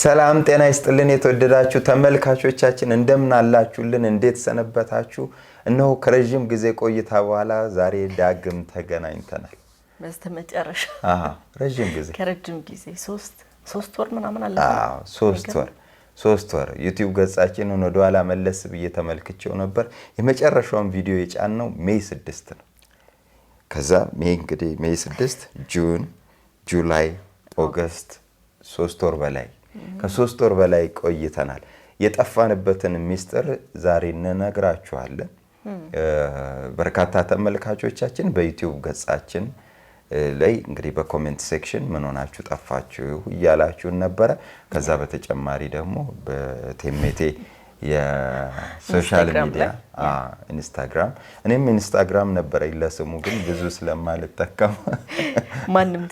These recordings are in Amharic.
ሰላም ጤና ይስጥልን የተወደዳችሁ ተመልካቾቻችን እንደምን አላችሁልን እንዴት ሰነበታችሁ እነሆ ከረጅም ጊዜ ቆይታ በኋላ ዛሬ ዳግም ተገናኝተናል በስተመጨረሻ ረጅም ጊዜ ከረጅም ጊዜ 3 ወር ምናምን አለ 3 ወር ዩቲዩብ ገጻችንን ወደ ኋላ መለስ ብዬ ተመልክቼው ነበር የመጨረሻውን ቪዲዮ የጫነው ሜይ 6 ነው ከዛ ሜይ 6 ጁን ጁላይ ኦገስት 3 ወር በላይ ከ3 ወር በላይ ቆይተናል የጠፋንበትን ሚስጥር ዛሬ እንነግራችኋለን በርካታ ተመልካቾቻችን በዩቲዩብ ገጻችን ላይ እንግዲህ በኮሜንት ሴክሽን ምን ሆናችሁ ጠፋችሁ እያላችሁ ነበር ከዛ በተጨማሪ ደግሞ በቴሜቴ የሶሻል ሚዲያ ኢንስታግራም እኔም ኢንስታግራም ነበር ለስሙ ግን ብዙ ስለማልጠቀም ማንንም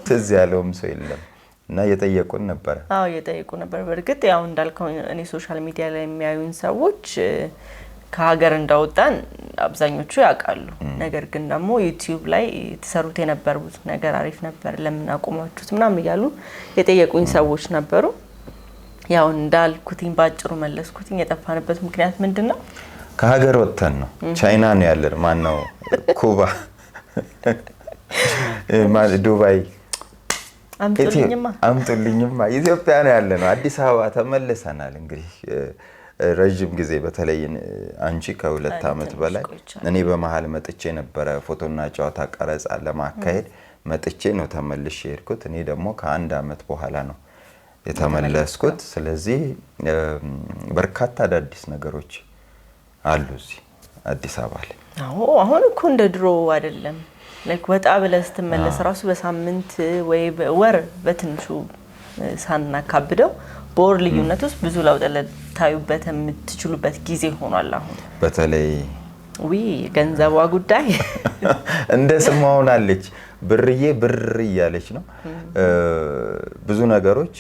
ትዝ ያለውም ሰው የለም እና የጠየቁን ነበር የጠየቁ ነበር በርግጥ ያው እንዳልከው እኔ ሶሻል ሚዲያ ላይ የሚያዩን ሰዎች ከሀገር እንዳወጣን አብዛኞቹ ያውቃሉ ነገር ግን ደግሞ ዩቲዩብ ላይ ተሰሩት የነበሩት ነገር አሪፍ ነበር ለምን አቆማችሁት ምናምን ይያሉ የጠየቁኝ ሰዎች ነበሩ ያው እንዳልኩትኝ ባጭሩ መለስኩትኝ የጠፋንበት ምክንያት ምንድነው ከሀገር ወጥተን ነው ቻይና ነው ያለን ማን ነው ኩባ ዱባይ አምጡልኝማ ኢትዮጵያ ነው ያለነው አዲስ አበባ ተመልሰናል እንግዲህ ረጅም ጊዜ በተለይ አንቺ ከ2 አመት በላይ እኔ በመሃል መጥቼ ነበር ፎቶና ጨዋታ ቀረጻ ለማካሄድ መጥቼ ነው ተመልሼ ሄድኩት እኔ ደግሞ ከ1 አመት በኋላ ነው የተመለስኩት ስለዚህ በርካታ አዳዲስ ነገሮች አሉ እዚህ አዲስ አበባ ላይ አሁን እኮ እንደ ድሮ አይደለም like ወጣ ብለህ ስትመለስ ራሱ በሳምንት ወይ በወር በትንሹ ሳናካብደው በወር ልዩነት ውስጥ ብዙ ለውጥ ለታዩበት የምትችሉበት ጊዜ ሆኗል አሁን በተለይ ገንዘቧ ጉዳይ እንደ ስማውናለች ብርዬ ብር እያለች ነው ብዙ ነገሮች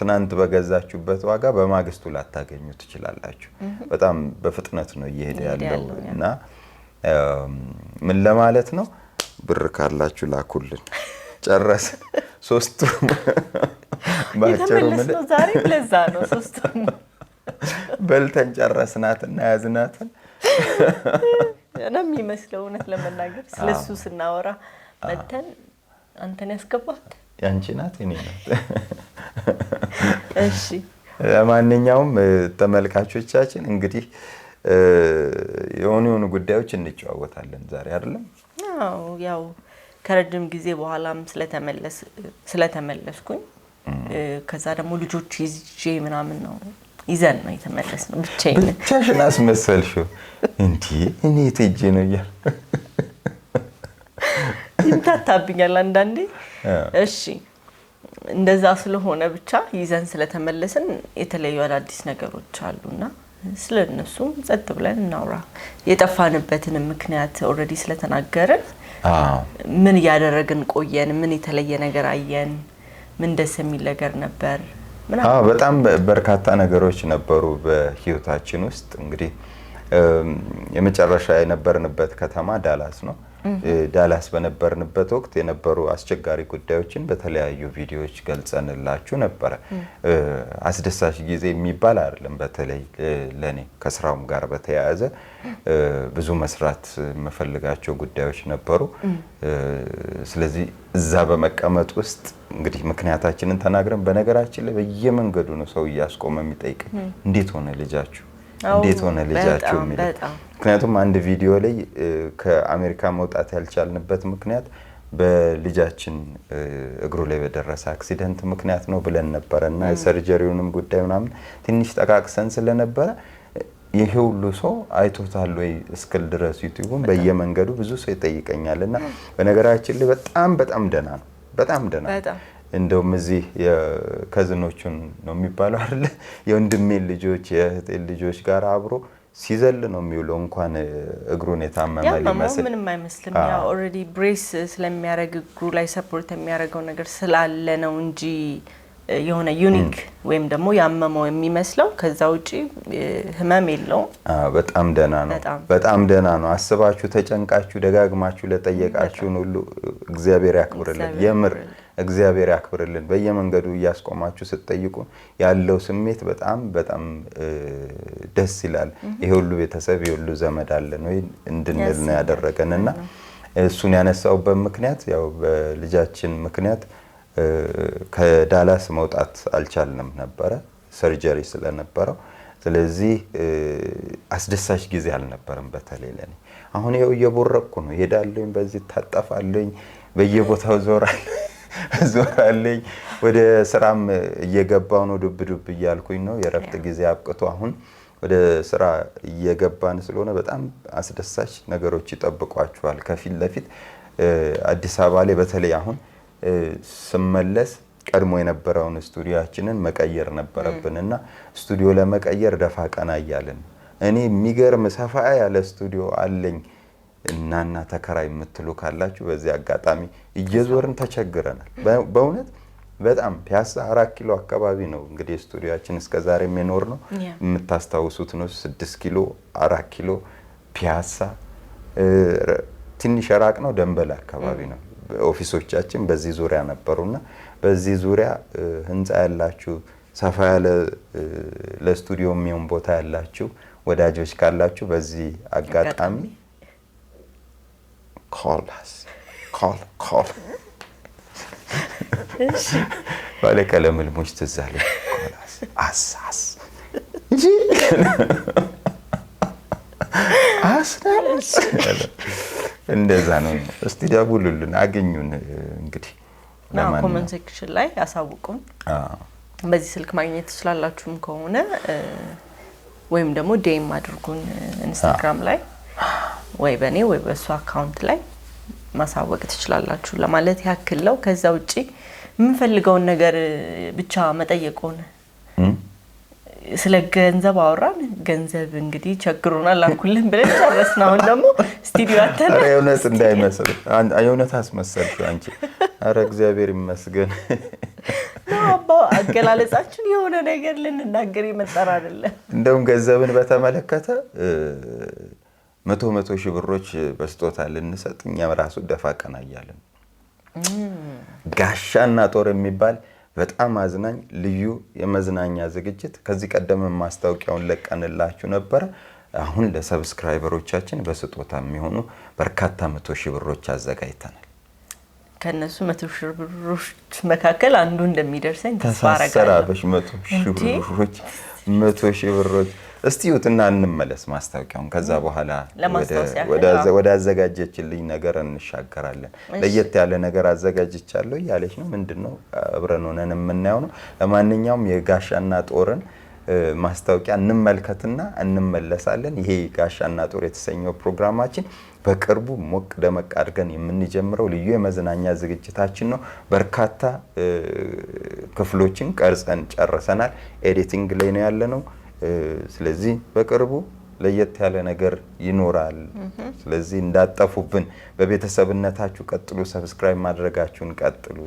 ትናንት በገዛችሁበት ዋጋ በማግስቱ ላታገኙ ትችላላችሁ በጣም በፍጥነት ነው እየሄደ ያለው እና ምን ለማለት ነው ብር ካላችሁ ላኩልን ጨረስ 3 ባጭሩ ምን ዛሬ ለዛ ነው 3 በልተን ጨረስናትና ያዝናትን እኔም ይመስለው እውነት ለመናገር ስለሱ ስናወራ መተን አንተን ያስገባት ያንቺ ናት እኔ ናት እሺ ለማንኛውም ተመልካቾቻችን እንግዲህ የሆኑ ጉዳዮች እንጫወታለን ዛሬ አይደለም ያው ከረጅም ጊዜ በኋላም ስለተመለስኩኝ ከዛ ደግሞ ልጆች ይዤ ምናምን ነው ይዘን ነው የተመለስነው ብቻሽን አስመሰልሽው እንዴ እኔ ተጄ ነው ያል ይምታታብኛል አንዳንዴ እሺ እንደዛ ስለሆነ ብቻ ይዘን ስለተመለስን የተለዩ አዳዲስ ነገሮች አሉና ስለነሱም ጸጥ ብለን እናውራ የጠፋንበትን ምክንያት ኦሬዲ ስለተናገርን ምን ያደረግን ቆየን ምን የተለየ ነገር አየን ምን ደስ የሚል ነገር ነበር በጣም በርካታ ነገሮች ነበሩ በህይወታችን ውስጥ እንግዲህ የመጨረሻ የነበርንበት ከተማ ዳላስ ነው ዳላስ በነበርንበት ወቅት የነበሩ አስቸጋሪ ጉዳዮችን በተለያዩ ቪዲዮዎች ገልጸንላችሁ ነበር አስደሳች ጊዜ የሚባል አይደለም በተለይ ለኔ ከስራውም ጋር በተያያዘ ብዙ መስራት መፈልጋቸው ጉዳዮች ነበሩ ስለዚህ እዛ በመቀመጥ ውስጥ እንግዲህ ምክንያታችንን ተናግረን በነገራችን ላይ በየመንገዱ ነው ሰው ያስቆመ የሚጠይቀኝ እንዴት ሆነ ልጃችሁ እንዴት ሆነ ልጃችሁ ምክንያቱም አንድ ቪዲዮ ላይ ከአሜሪካ መውጣት ያልቻልንበት ምክንያት በልጃችን እግሩ ላይ በደረሰ አክሲደንት ምክንያት ነው ብለን ነበርና ሰርጀሪውንም ጉዳይ ምናምን ትንሽ ተቃቅሰን ስለነበረ ይሄ ሁሉ ሰው አይቶታል ወይ እስከል ድረስ ዩቲዩብን በየመንገዱ ብዙ ሰው ይጠይቀኛልና በነገራችን ላይ በጣም ደና ነው በጣም ደና እንደውም እዚህ የከዝኖቹን ነው የሚባለው አይደል የወንድሜ ልጆች የእህቴ ልጆች ጋር አብሮ ሲዘል ነው የሚውለው እንኳን እግሩን የታመመ ሊመስል ምንም አይመስልም ያ ኦሬዲ ብሬስ ስለሚያረግ እግሩ ላይ ሰፖርት የሚያረጋው ነገር ስላለ ነው እንጂ የሆነ ዩኒክ ወይም ደግሞ ያመመው የሚመስለው ከዛ ውጪ ህመም የለው በጣም ደና ነው አስባችሁ ተጨንቃችሁ ደጋግማችሁ ለጠየቃችሁን ሁሉ እግዚአብሔር ያክብርልን የምር እግዚአብሔር ያክብርልን። በየመንገዱ እያስቆማችሁ ስትጠይቁ ያለው ስሜት በጣም በጣም ደስ ይላል። ይሄ ሁሉ ቤተሰብ ይሄ ሁሉ ዘመድ አለን ወይ እንድንል ነው ያደረገንና እሱን ያነሳውበት ምክንያት ያው በልጃችን ምክንያት ከዳላስ መውጣት አልቻልንም ነበረ ሰርጀሪ ስለነበረው። ስለዚህ አስደሳች ጊዜ አልነበረም በተለይ ለኔ። አሁን ይኸው እየቦረቅኩ ነው፣ ሄዳለሁኝ፣ በዚህ ታጠፋለሁኝ፣ በየቦታው ዞራለሁኝ። ወደ ስራም እየገባው ነው፣ ዱብ ዱብ እያልኩኝ ነው። የረፍት ጊዜ አብቅቶ አሁን ወደ ስራ እየገባን ስለሆነ በጣም አስደሳች ነገሮች ይጠብቋችኋል ከፊት ለፊት። አዲስ አበባ ላይ በተለይ አሁን ስመለስ ቀድሞ የነበረውን ስቱዲዮአችንን መቀየር ነበረብንና ስቱዲዮ ለመቀየር ደፋ ቀና እያልን እኔ የሚገርም ሰፋ ያለ ስቱዲዮ አለኝ እናና ተከራይ የምትሉ ካላችሁ በዚህ አጋጣሚ እየዞርን ተቸግረናል። በእውነት በጣም ፒያሳ 4 ኪሎ አካባቢ ነው እንግዲህ ስቱዲዮአችን እስከዛሬ የሚኖር ነው የምታስታውሱት ነው። 6 ኪሎ 4 ኪሎ ፒያሳ ትንሽ ራቅ ነው ደንበል አካባቢ ነው ኦፊሶቻችን በዚህ ዙሪያ ነበሩና በዚህ ዙሪያ ህንጻ ያላችሁ ሰፋ ያለ ለስቱዲዮ የሚሆን ቦታ ያላችሁ ወዳጆች ካላችሁ በዚህ አጋጣሚ call እሺ ባለ ከለምልሞች ተዛለ አሳስ እንጂ አሳስ እንደዛ ነው። እስቲ ደውሉልን አገኙን። እንግዲህ ለማንኛውም ኮሜንት ሴክሽን ላይ ያሳውቁን። በዚህ ስልክ ማግኘት ትችላላችሁም ከሆነ ወይም ደግሞ ዲኤም አድርጉን ኢንስታግራም ላይ ወይ በኔ ወይ በሱ አካውንት ላይ ማሳወቅ ትችላላችሁ ለማለት ያክል ነው። ከዛ ውጪ የምንፈልገውን ነገር ብቻ መጠየቁን ስለ ገንዘብ አወራን። ገንዘብ እንግዲህ ቸግሮናል አልኩልን ብለን ጨረስን። አሁን ደግሞ ስቱዲዮ አተን አሬውነት እንዳይመስል አዩነት አስመሰልሽ አንቺ። አረ እግዚአብሔር ይመስገን ነው አገላለጻችን የሆነ ነገር ልንናገር ይመጣር አይደለም። እንደውም ገንዘብን በተመለከተ 100 ሺህ ብሮች በስጦታ ልንሰጥ እኛም ራሱ ደፋ ቀና እያልን ጋሻና ጦር የሚባል በጣም አዝናኝ ልዩ የመዝናኛ ዝግጅት ከዚህ ቀደም ማስታወቂያውን ለቀንላችሁ ነበር። አሁን ለሰብስክራይበሮቻችን በስጦታ የሚሆኑ በርካታ 100 ሺህ ብሮች አዘጋጅተናል። ከነሱ 100 ሺህ ብሮች መካከል አንዱ እንደሚደርሰኝ ተስፋ አረጋለሁ። 100 ሺህ ብሮች እስቲ ውትና እንመለስ ማስታወቂያውን። ከዛ በኋላ ወደ አዘጋጀችልኝ ነገር እንሻገራለን። ለየት ያለ ነገር አዘጋጅቻለሁ ያለች ነው። ምንድነው አብረን ሆነን የምናየው ነው። ለማንኛውም የጋሻና ጦርን ማስታወቂያ እንመልከትና እንመለሳለን። ይሄ ጋሻና ጦር የተሰኘው ፕሮግራማችን በቅርቡ ሞቅ ደመቅ አድርገን የምንጀምረው ልዩ የመዝናኛ ዝግጅታችን ነው። በርካታ ክፍሎችን ቀርጸን ጨርሰናል። ኤዲቲንግ ላይ ነው ያለነው። ስለዚህ በቅርቡ ለየት ያለ ነገር ይኖራል። ስለዚህ እንዳጠፉብን በቤተሰብነታችሁ ቀጥሉ፣ ሰብስክራይብ ማድረጋችሁን ቀጥሉ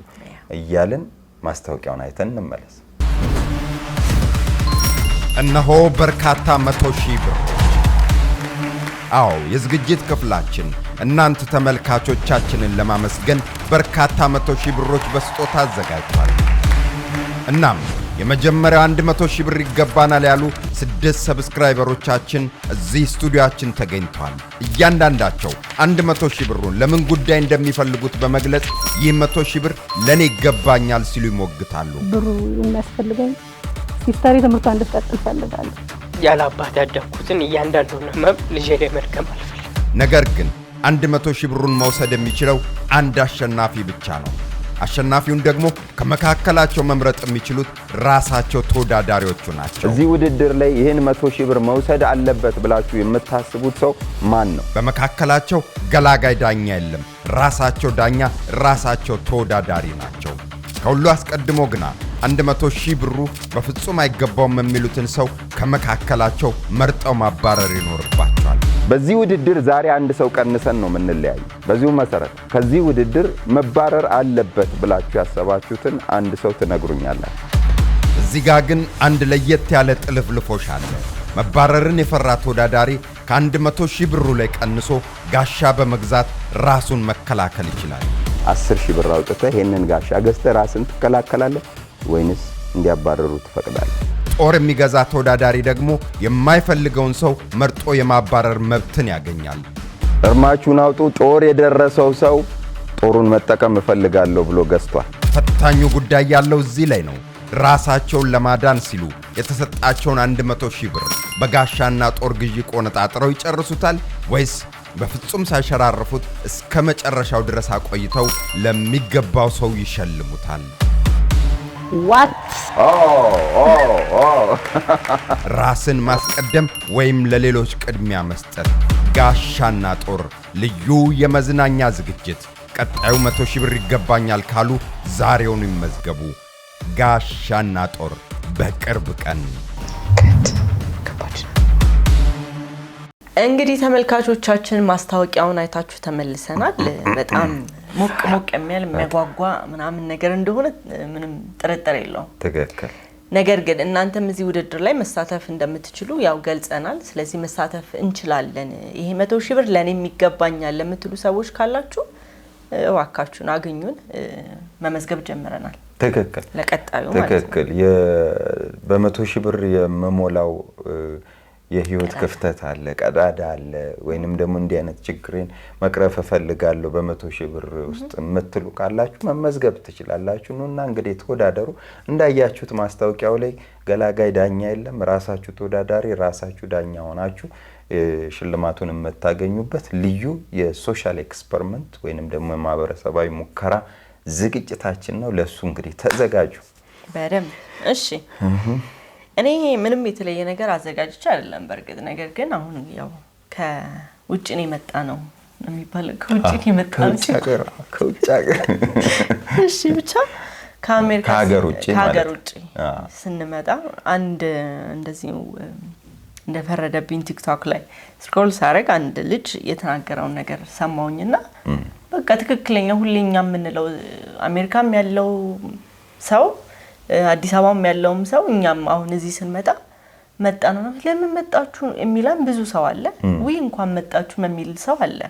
እያልን ማስታወቂያውን አይተን እንመለስ። እነሆ በርካታ 100 ሺህ ብር። አዎ የዝግጅት ክፍላችን እናንተ ተመልካቾቻችንን ለማመስገን በርካታ 100 ሺህ ብሮች በስጦታ አዘጋጅቷል። እናም የመጀመሪያው 100 ሺህ ብር ይገባናል ያሉ 6 ሰብስክራይበሮቻችን እዚህ ስቱዲዮአችን ተገኝተዋል። እያንዳንዳቸው 100 ሺህ ብሩን ለምን ጉዳይ እንደሚፈልጉት በመግለጽ ይህ 100 ሺህ ብር ለኔ ይገባኛል ሲሉ ይሞግታሉ። ብሩ የሚያስፈልገኝ ሲስተር ትምህርቷን እንድትቀጥል ፈልጋለሁ። ያለ አባት ያደግኩትን እያንዳንዱን ህመም ልጄ ላይ መድገም አልፈልግም። ነገር ግን 100 ሺህ ብሩን መውሰድ የሚችለው አንድ አሸናፊ ብቻ ነው። አሸናፊውን ደግሞ ከመካከላቸው መምረጥ የሚችሉት ራሳቸው ተወዳዳሪዎቹ ናቸው። እዚህ ውድድር ላይ ይሄን 100 ሺህ ብር መውሰድ አለበት ብላችሁ የምታስቡት ሰው ማን ነው? በመካከላቸው ገላጋይ ዳኛ የለም። ራሳቸው ዳኛ፣ ራሳቸው ተወዳዳሪ ናቸው። ከሁሉ አስቀድሞ ግና 100 ሺህ ብሩ በፍጹም አይገባውም የሚሉትን ሰው ከመካከላቸው መርጠው ማባረር ይኖርባቸዋል። በዚህ ውድድር ዛሬ አንድ ሰው ቀንሰን ነው የምንለያይ። በዚሁ መሰረት ከዚህ ውድድር መባረር አለበት ብላችሁ ያሰባችሁትን አንድ ሰው ትነግሩኛላችሁ። እዚህ ጋር ግን አንድ ለየት ያለ ጥልፍልፎሽ አለ። መባረርን የፈራ ተወዳዳሪ ከ100 ሺህ ብሩ ላይ ቀንሶ ጋሻ በመግዛት ራሱን መከላከል ይችላል። 10,000 ብር አውጥተህ ይሄንን ጋሻ ገዝተህ ራስን ትከላከላለህ ወይንስ እንዲያባረሩ ትፈቅዳለህ? ጦር የሚገዛ ተወዳዳሪ ደግሞ የማይፈልገውን ሰው መርጦ የማባረር መብትን ያገኛል። እርማችሁን አውጡ። ጦር የደረሰው ሰው ጦሩን መጠቀም እፈልጋለሁ ብሎ ገዝቷል። ፈታኙ ጉዳይ ያለው እዚህ ላይ ነው። ራሳቸውን ለማዳን ሲሉ የተሰጣቸውን 100,000 ብር በጋሻና ጦር ግዢ ቆነጣጥረው ይጨርሱታል ወይስ በፍጹም ሳይሸራርፉት እስከ መጨረሻው ድረስ አቆይተው ለሚገባው ሰው ይሸልሙታል? ራስን ማስቀደም ወይም ለሌሎች ቅድሚያ መስጠት። ጋሻና ጦር ልዩ የመዝናኛ ዝግጅት። ቀጣዩ 100,000 ብር ይገባኛል ካሉ ዛሬውኑ ይመዝገቡ። ጋሻና ጦር በቅርብ ቀን። እንግዲህ ተመልካቾቻችን ማስታወቂያውን አይታችሁ ተመልሰናል። በጣም ሞቅ የሚያጓጓ ምናምን ነገር እንደሆነ ምንም ጥርጥር የለውም። ትክክል። ነገር ግን እናንተም እዚህ ውድድር ላይ መሳተፍ እንደምትችሉ ያው ገልጸናል። ስለዚህ መሳተፍ እንችላለን፣ ይሄ 100,000 ብር ለኔ የሚገባኛል ለምትሉ ሰዎች ካላችሁ እባካችሁን አግኙን። መመዝገብ ጀምረናል። ትክክል። ለቀጣዩ ማለት ነው። ትክክል። በ100,000 ብር የመሞላው የህይወት ክፍተት አለ፣ ቀዳዳ አለ፣ ወይንም ደግሞ እንዲህ አይነት ችግሬን መቅረፍ እፈልጋለሁ በ100,000 ብር ውስጥ የምትሉ ካላችሁ መመዝገብ ትችላላችሁ። ኑና እንግዲህ ተወዳደሩ። እንዳያችሁት ማስታወቂያው ላይ ገላጋይ ዳኛ የለም። ራሳችሁ ተወዳዳሪ፣ ራሳችሁ ዳኛ ሆናችሁ ሽልማቱን የምታገኙበት ልዩ የሶሻል ኤክስፐሪመንት ወይንም ደግሞ የማህበረሰባዊ ሙከራ ዝግጅታችን ነው። ለሱ እንግዲህ ተዘጋጁ በደንብ። እሺ እኔ ምንም የተለየ ነገር አዘጋጅቼ አይደለም በርግጥ። ነገር ግን አሁን ያው ከውጭ ነው የመጣ ነው የሚባለው፣ ከውጭ ነው የመጣ ነው ከውጭ ሀገር እሺ ብቻ ከአሜሪካ ከሀገር ውጭ ስንመጣ አንድ እንደዚህ እንደፈረደብኝ ቲክቶክ ላይ ስክሮል ሳረግ አንድ ልጅ የተናገረውን ነገር ሰማውኝና በቃ ትክክለኛ ሁሌኛ የምንለው አሜሪካም ያለው ሰው አዲስ አበባም ያለውም ሰው እኛም አሁን እዚህ ስንመጣ መጣ ነው ለምን መጣችሁ የሚላን ብዙ ሰው አለ። ወይ እንኳን መጣችሁ የሚል ሰው አለ።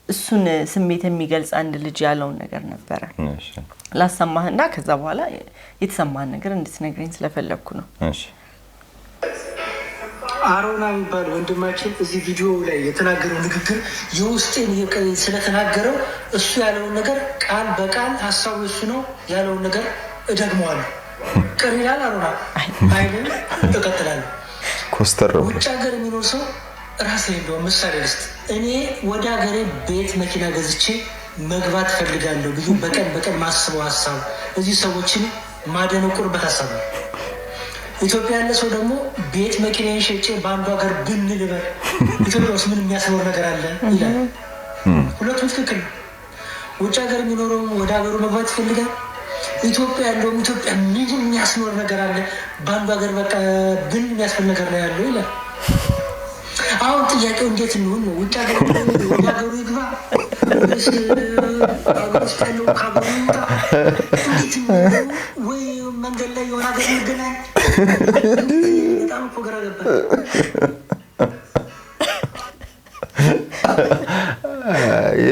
እሱን ስሜት የሚገልጽ አንድ ልጅ ያለውን ነገር ነበረ ላሰማህና ከዛ በኋላ የተሰማን ነገር እንድትነግረኝ ስለፈለኩ ነው። እሺ አሮና የሚባል ወንድማችን እዚህ ቪዲዮ ላይ የተናገረው ንግግር የውስጤን ስለተናገረው እሱ ያለውን ነገር ቃል በቃል ሀሳቡ እሱ ነው ያለውን ነገር እደግመዋለሁ። ቅር ይላል አሮና አይደል? እቀጥላለሁ። ኮስተር ውጭ ሀገር የሚኖር ሰው ራስ ላይ እንደው ምሳሌ ልስጥ። እኔ ወደ ሀገሬ ቤት መኪና ገዝቼ መግባት ፈልጋለሁ ብዙ በቀን ማስበው ሀሳብ እዚህ ሰዎችን ማደነቁርበት ሀሳብ ነው። ኢትዮጵያ ያለ ሰው ደግሞ ቤት መኪናን ሸጬ በአንዱ ሀገር ብንልበል ኢትዮጵያ ውስጥ ምን የሚያስኖር ነገር አለ ይላል። ሁለቱም ትክክል ነው። ውጭ ሀገር የሚኖረው ወደ ሀገሩ መግባት ይፈልጋል። ኢትዮጵያ ያለውም ኢትዮጵያ ምን የሚያስኖር ነገር አለ በአንዱ ሀገር በቃ ብን የሚያስፈል ነገር ነው ያለው ይላል። አሁን ጥያቄው እንዴት እንሆን ነው? ውጭ ሀገር ወደ ሀገሩ ይግባ ወይስ ሀገር ውስጥ ያለው ከሀገሩ ይውጣ? እንዴት ወይ መንገድ ላይ የሆነ ሀገር ይገናኝ? በጣም እኮ ግራ ገባኝ።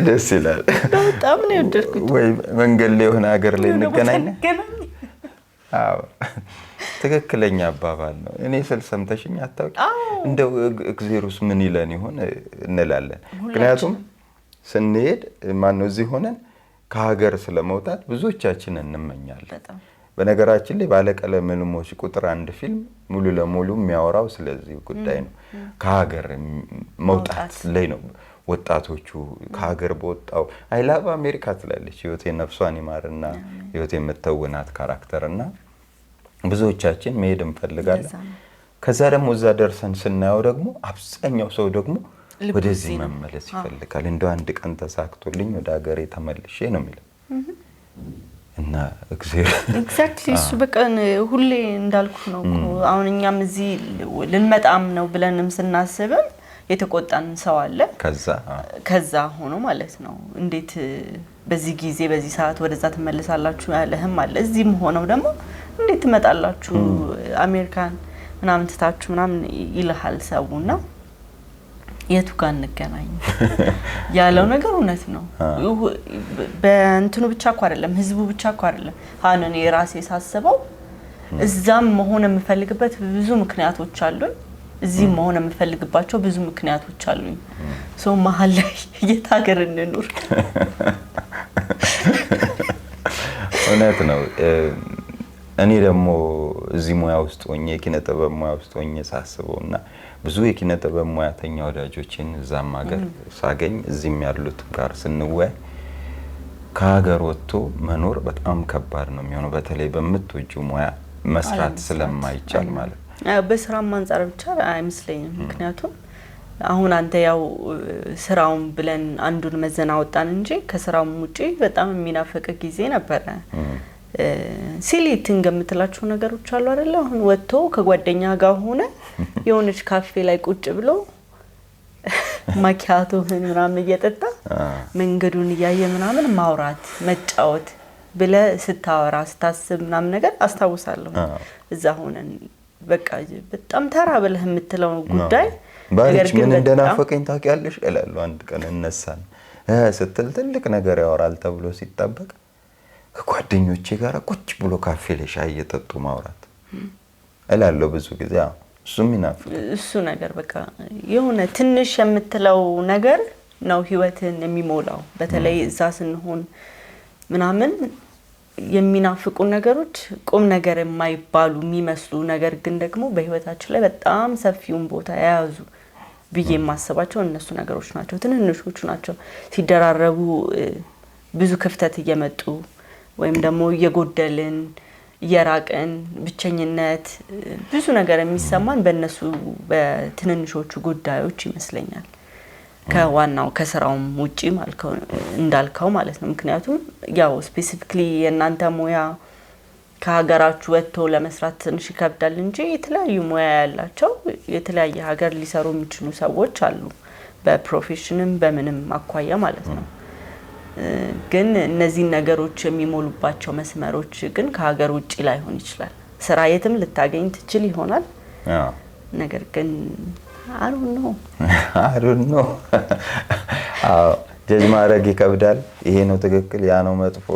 ደስ ይላል። በጣም ነው የወደድኩት። ወይ መንገድ ላይ የሆነ ሀገር ላይ እንገናኝ። አዎ ትክክለኛ አባባል ነው። እኔ ስል ሰምተሽኝ አታውቂ? እንደው እግዚአብሔርስ ምን ይለን ይሆን እንላለን። ምክንያቱም ስንሄድ ማነው እዚህ ሆነን ከሀገር ስለመውጣት ብዙዎቻችን እንመኛለን። በነገራችን ላይ ባለቀለም ህልሞች ቁጥር 1 ፊልም ሙሉ ለሙሉ የሚያወራው ስለዚህ ጉዳይ ነው። ከሀገር መውጣት ላይ ነው። ወጣቶቹ ከሀገር በወጣው አይላባ አሜሪካ ትላለች ህይወቴ ነፍሷን ይማርና ህይወቴ የምትተውናት ካራክተርና ብዙዎቻችን መሄድ እንፈልጋለን። ከዛ ደግሞ እዛ ደርሰን ስናየው ደግሞ አብዛኛው ሰው ደግሞ ወደዚህ መመለስ ይፈልጋል። እንደው አንድ ቀን ተሳክቶልኝ ወደ ሀገሬ ተመልሼ ነው የሚለው እና ኤግዛክትሊ እሱ በቀን ሁሌ እንዳልኩ ነው። አሁን እኛም እዚህ ልንመጣም ነው ብለንም ስናስብም የተቆጣን ሰው አለ። ከዛ ሆኖ ማለት ነው እንዴት በዚህ ጊዜ በዚህ ሰዓት ወደዛ ተመለሳላችሁ ያለህም አለ። እዚህም ሆነው ደግሞ እንዴት ትመጣላችሁ አሜሪካን ምናምን ትታችሁ ምናምን ይልሃል ሰውና የቱ ጋር እንገናኝ ያለው ነገር እውነት ነው። በእንትኑ ብቻ እኮ አይደለም ህዝቡ ብቻ እኮ አይደለም እኔ ራሴ ሳስበው እዛም መሆን የምፈልግበት ብዙ ምክንያቶች አሉኝ፣ እዚህ መሆን የምፈልግባቸው ብዙ ምክንያቶች አሉኝ። ሶ መሀል ላይ የት ሀገር እንኑር? እውነት ነው። እኔ ደግሞ እዚህ ሙያ ውስጥ ሆኜ የኪነ ጥበብ ሙያ ውስጥ ሆኜ ሳስበውና ብዙ የኪነ ጥበብ ሙያተኛ ወዳጆችን እዛም ሀገር ሳገኝ እዚህም ያሉት ጋር ስንወያይ ከሀገር ወጥቶ መኖር በጣም ከባድ ነው የሚሆነው፣ በተለይ በምትወጂው ሙያ መስራት ስለማይቻል ማለት ነው። በስራም አንፃር ብቻ አይመስለኝም። ምክንያቱም አሁን አንተ ያው ስራውን ብለን አንዱን መዘናወጣን እንጂ ከስራውም ውጪ በጣም የሚናፈቅ ጊዜ ነበረ። ሲሊቲንግ የምትላቸው ነገሮች አሉ አይደል? አሁን ወጥቶ ከጓደኛ ጋር ሆነ የሆነች ካፌ ላይ ቁጭ ብሎ ማኪያቶ ምናምን እየጠጣ መንገዱን እያየ ምናምን ማውራት መጫወት ብለ ስታወራ ስታስብ ምናምን ነገር አስታውሳለሁ። እዛ ሆነን በቃ በጣም ተራ ብለህ የምትለው ጉዳይ ባሪች ምን እንደናፈቀኝ ታውቂያለሽ እላለሁ። አንድ ቀን እነሳን ስትል ትልቅ ነገር ያወራል ተብሎ ሲጠበቅ ከጓደኞቼ ጋር ቁጭ ብሎ ካፌ ላይ ሻይ እየጠጡ ማውራት እላለሁ ብዙ ጊዜ። እሱም ይናፍቃል። እሱ ነገር በቃ የሆነ ትንሽ የምትለው ነገር ነው ህይወትን የሚሞላው። በተለይ እዛ ስንሆን ምናምን የሚናፍቁ ነገሮች ቁም ነገር የማይባሉ የሚመስሉ ነገር ግን ደግሞ በህይወታችን ላይ በጣም ሰፊውን ቦታ የያዙ ብዬ የማስባቸው እነሱ ነገሮች ናቸው። ትንንሾቹ ናቸው ሲደራረቡ ብዙ ክፍተት እየመጡ ወይም ደግሞ እየጎደልን እየራቀን ብቸኝነት ብዙ ነገር የሚሰማን በእነሱ በትንንሾቹ ጉዳዮች ይመስለኛል። ከዋናው ከስራውም ውጪ እንዳልከው ማለት ነው። ምክንያቱም ያው ስፔሲፊክሊ የእናንተ ሙያ ከሀገራችሁ ወጥቶ ለመስራት ትንሽ ይከብዳል እንጂ የተለያዩ ሙያ ያላቸው የተለያየ ሀገር ሊሰሩ የሚችሉ ሰዎች አሉ፣ በፕሮፌሽንም በምንም አኳያ ማለት ነው። ግን እነዚህ ነገሮች የሚሞሉባቸው መስመሮች ግን ከሀገር ውጪ ላይሆን ይችላል። ስራ የትም ልታገኝ ትችል ይሆናል። ነገር ግን I don't know ጀጅ ማድረግ ይከብዳል። ይሄ ነው ትክክል ያ ነው መጥፎ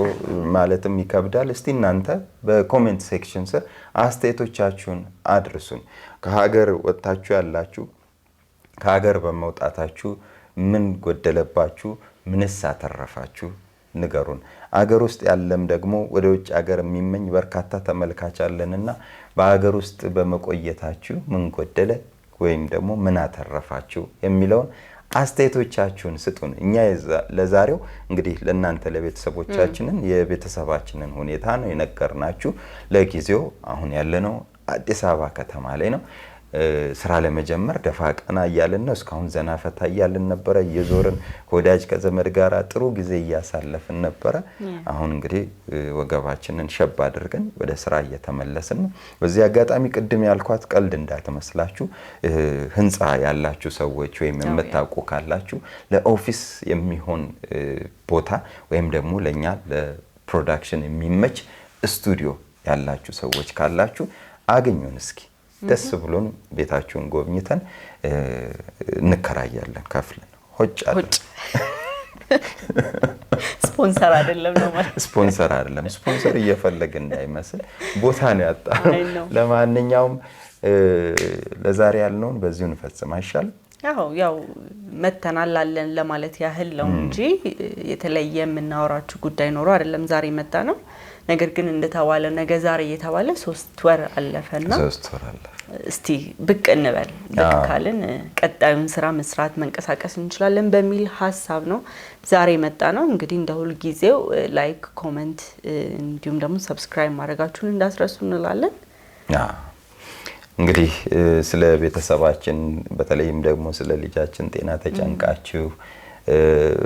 ማለትም ይከብዳል። እስቲ እናንተ በኮሜንት ሴክሽን ስር አስተያየቶቻችሁን አድርሱን። ከሀገር ወጣችሁ ያላችሁ ከሀገር በመውጣታችሁ ምን ጎደለባችሁ? ምንስ አተረፋችሁ? ንገሩን። አገር ውስጥ ያለም ደግሞ ወደ ውጭ ሀገር የሚመኝ በርካታ ተመልካች አለንና በአገር ውስጥ በመቆየታችሁ ምን ጎደለ ወይም ደግሞ ምን አተረፋችሁ የሚለውን አስተያየቶቻችሁን ስጡን። እኛ ለዛሬው እንግዲህ ለእናንተ ለቤተሰቦቻችንን የቤተሰባችንን ሁኔታ ነው የነገርናችሁ። ለጊዜው አሁን ያለነው አዲስ አበባ ከተማ ላይ ነው። ስራ ለመጀመር ደፋ ቀና እያልን ነው። እስካሁን ዘና ፈታ እያልን ነበር። የዞርን ከወዳጅ ከዘመድ ጋር ጥሩ ጊዜ እያሳለፍን ነበር። አሁን እንግዲህ ወገባችንን ሸብ አድርገን ወደ ስራ እየተመለስን ነው። በዚህ አጋጣሚ ቅድም ያልኳት ቀልድ እንዳትመስላችሁ። ህንጻ ያላችሁ ሰዎች ወይም የምታውቁ ካላችሁ ለኦፊስ የሚሆን ቦታ ወይም ደግሞ ለኛ ለፕሮዳክሽን የሚመች ስቱዲዮ ያላችሁ ሰዎች ካላችሁ አገኙን እስኪ። ደስ ብሎን ቤታችሁን ጎብኝተን እንከራያለን ከፍለን ሆጭ ስፖንሰር አይደለም ነው ማለት ስፖንሰር አይደለም። ስፖንሰር እየፈለግን እንዳይመስል ቦታ ነው ያጣው። ለማንኛውም ለዛሬ ያልነውን በዚሁ እንፈጽም አይሻል? ያው መተናል አለን ለማለት ያህል ነው እንጂ የተለየ የምናወራችሁ ጉዳይ ኖሮ አይደለም ዛሬ መጣ ነው። ነገር ግን እንደተባለ ነገ ዛሬ እየተባለ 3 ወር አለፈና 3 ወር አለፈ። እስቲ ብቅ እንበል። ብቅ ካልን ቀጣዩን ስራ መስራት መንቀሳቀስ እንችላለን በሚል ሐሳብ ነው ዛሬ መጣ ነው። እንግዲህ እንደሁሉ ጊዜው ላይክ፣ ኮሜንት እንዲሁም ደግሞ ሰብስክራይብ ማድረጋችሁን እንዳትረሱ እንላለን። እንግዲህ ስለ ቤተሰባችን በተለይም ደግሞ ስለ ልጃችን ጤና ተጨንቃችሁ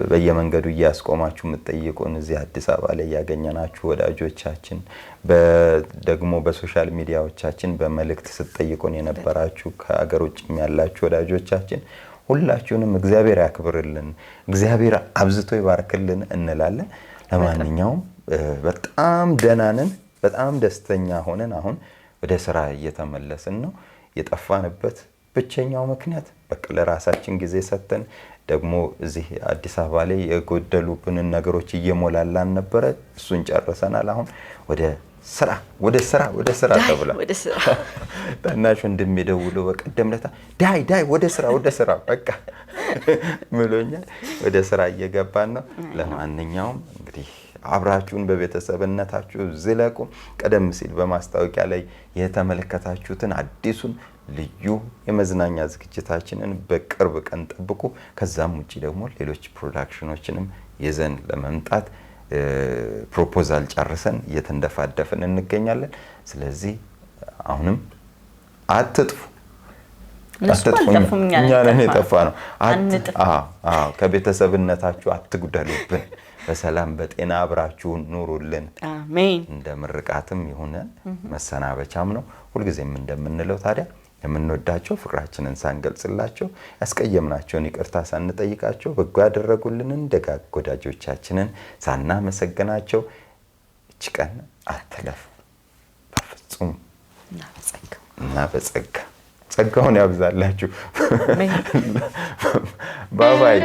በየመንገዱ እያስቆማችሁ የምትጠይቁን እዚህ አዲስ አበባ ላይ ያገኘናችሁ ወዳጆቻችን ደግሞ በሶሻል ሚዲያዎቻችን በመልእክት ስትጠይቁን የነበራችሁ ከሀገር ውጭም ያላችሁ ወዳጆቻችን ሁላችሁንም እግዚአብሔር ያክብርልን፣ እግዚአብሔር አብዝቶ ይባርክልን እንላለን። ለማንኛውም በጣም ደህና ነን፣ በጣም ደስተኛ ሆነን አሁን ወደ ስራ እየተመለስን ነው። የጠፋንበት ብቸኛው ምክንያት በቃ ለራሳችን ጊዜ ሰጥተን ደግሞ እዚህ አዲስ አበባ ላይ የጎደሉብንን ነገሮች እየሞላላን ነበረ። እሱን ጨርሰናል። አሁን ወደ ስራ ተብላ ታናሽ ወንድሜ ደውሎ በቀደም ለታ ዳይ ወደ ስራ በቃ ምሎኛል። ወደ ስራ እየገባን ነው። ለማንኛውም እንግዲህ አብራችሁን በቤተሰብነታችሁ ዝለቁ። ቀደም ሲል በማስታወቂያ ላይ የተመለከታችሁትን አዲሱን ልዩ የመዝናኛ ዝግጅታችንን በቅርብ ቀን ጠብቁ። ከዛም ውጪ ደግሞ ሌሎች ፕሮዳክሽኖችንም ይዘን ለመምጣት ፕሮፖዛል ጨርሰን እየተንደፋደፍን እንገኛለን። ስለዚህ አሁንም አትጥፉ። እኛ ነን የጠፋ ነው። ከቤተሰብነታችሁ አትጉደሉብን። በሰላም በጤና አብራችሁን ኑሩልን። አሜን። እንደ ምርቃትም ይሁን መሰናበቻም ነው። ሁልጊዜም እንደምንለው ታዲያ የምንወዳቸው ፍቅራችንን ሳንገልጽላቸው ያስቀየምናቸውን ይቅርታ ሳንጠይቃቸው በጎ ያደረጉልንን ደጋግ ወዳጆቻችንን ሳናመሰግናቸው እች ቀን አትለፍ። በፍጹም እና በጸጋ ጸጋውን ያብዛላችሁ። ባባይ